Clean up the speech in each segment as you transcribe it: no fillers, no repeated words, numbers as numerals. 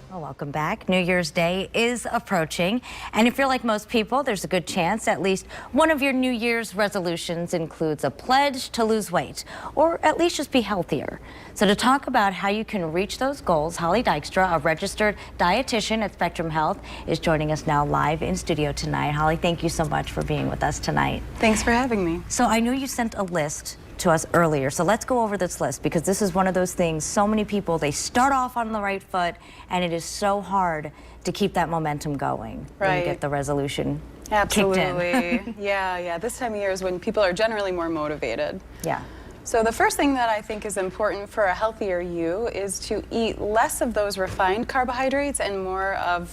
Well, welcome back. New Year's Day is approaching, and if you're like most people, there's a good chance at least one of your New Year's resolutions includes a pledge to lose weight, or at least just be healthier. So to talk about how you can reach those goals, Holly Dykstra, a registered dietitian at Spectrum Health, is joining us now live in studio tonight. Holly, thank you so much for being with us tonight. Thanks for having me. So I know you sent a list to us earlier. So let's go over this list, because this is one of those things, so many people, they start off on the right foot and it is so hard to keep that momentum going when you get the resolution kicked in. Yeah. This time of year is when people are generally more motivated. Yeah. So the first thing that I think is important for a healthier you is to eat less of those refined carbohydrates and more of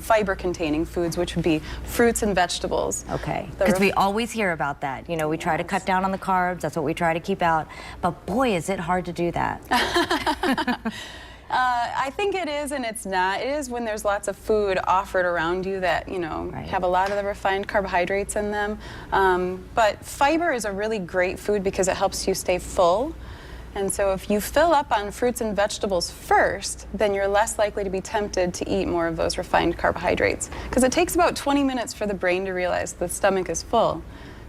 fiber-containing foods, which would be fruits and vegetables. Okay, because we always hear about that. You know, we try to cut down on the carbs. That's what we try to keep out. But boy, is it hard to do that. I think it is and it's not. It is when there's lots of food offered around you that, you know, have a lot of the refined carbohydrates in them. But fiber is a really great food because it helps you stay full. And so if you fill up on fruits and vegetables first, then you're less likely to be tempted to eat more of those refined carbohydrates. Because it takes about 20 minutes for the brain to realize the stomach is full.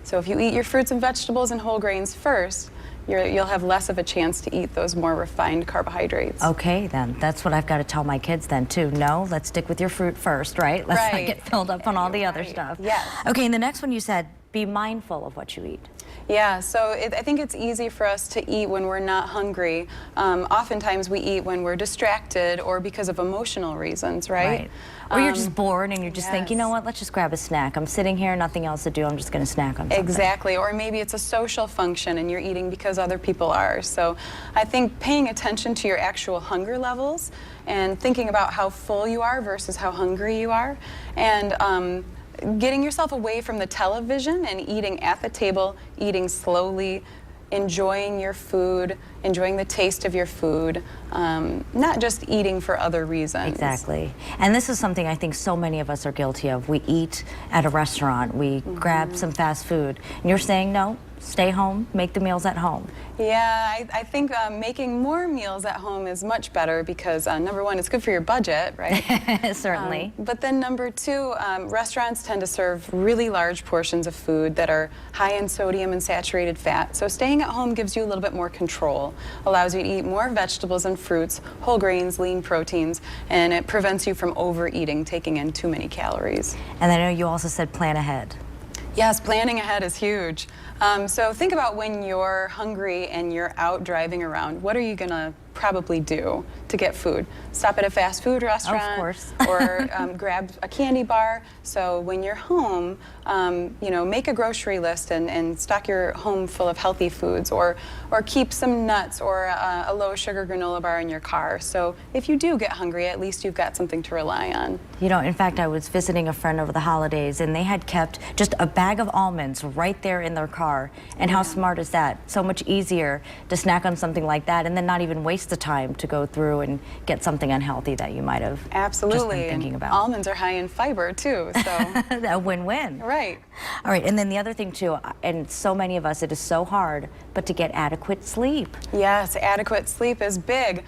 So if you eat your fruits and vegetables and whole grains first, you'll have less of a chance to eat those more refined carbohydrates. Okay, then. That's what I've got to tell my kids then, too. No, let's stick with your fruit first, right? Let's not get filled up on all the other stuff. Yes. Okay, and the next one you said, be mindful of what you eat. Yeah, so I think it's easy for us to eat when we're not hungry. Oftentimes we eat when we're distracted or because of emotional reasons, right? Or you're just bored and you're just thinking, you know what, let's just grab a snack. I'm sitting here, nothing else to do, I'm just going to snack on something. Exactly, or maybe it's a social function and you're eating because other people are. So I think paying attention to your actual hunger levels and thinking about how full you are versus how hungry you are, and getting yourself away from the television and eating at the table, eating slowly, enjoying your food, enjoying the taste of your food, not just eating for other reasons. Exactly. And this is something I think so many of us are guilty of. We eat at a restaurant, we grab some fast food, and you're saying no, stay home, make the meals at home. Yeah, I think making more meals at home is much better because number one, it's good for your budget, right? Certainly. But then number two, restaurants tend to serve really large portions of food that are high in sodium and saturated fat. So staying at home gives you a little bit more control, allows you to eat more vegetables and fruits, whole grains, lean proteins, and it prevents you from overeating, taking in too many calories. And I know you also said plan ahead. Yes, planning ahead is huge. So think about when you're hungry and you're out driving around. What are you going to probably do to get food? Stop at a fast food restaurant, of course. or grab a candy bar. So when you're home, you know, make a grocery list and stock your home full of healthy foods, or keep some nuts or a low sugar granola bar in your car. So if you do get hungry, at least you've got something to rely on. You know, in fact, I was visiting a friend over the holidays and they had kept just a bag of almonds right there in their car. And how smart is that? So much easier to snack on something like that and then not even waste the time to go through and get something unhealthy that you might have just been thinking about. Almonds are high in fiber too, so a win-win. Right. All right, and then the other thing too, and so many of us, it is so hard, but to get adequate sleep. Yes, adequate sleep is big.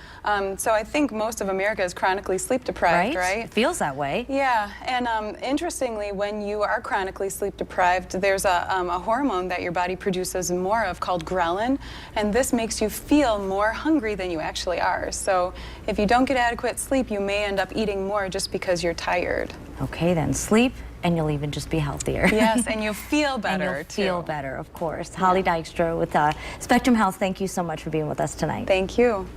So I think most of America is chronically sleep deprived, right? It feels that way. Yeah, and interestingly, when you are chronically sleep deprived, there's a hormone that your body produces more of called ghrelin, and this makes you feel more hungry than you actually are. So if you don't get adequate sleep, you may end up eating more just because you're tired. Okay, then sleep, and you'll even just be healthier. Yes, and you'll feel better, and you'll feel better, of course. Holly Dykstra with Spectrum Health, thank you so much for being with us tonight. Thank you.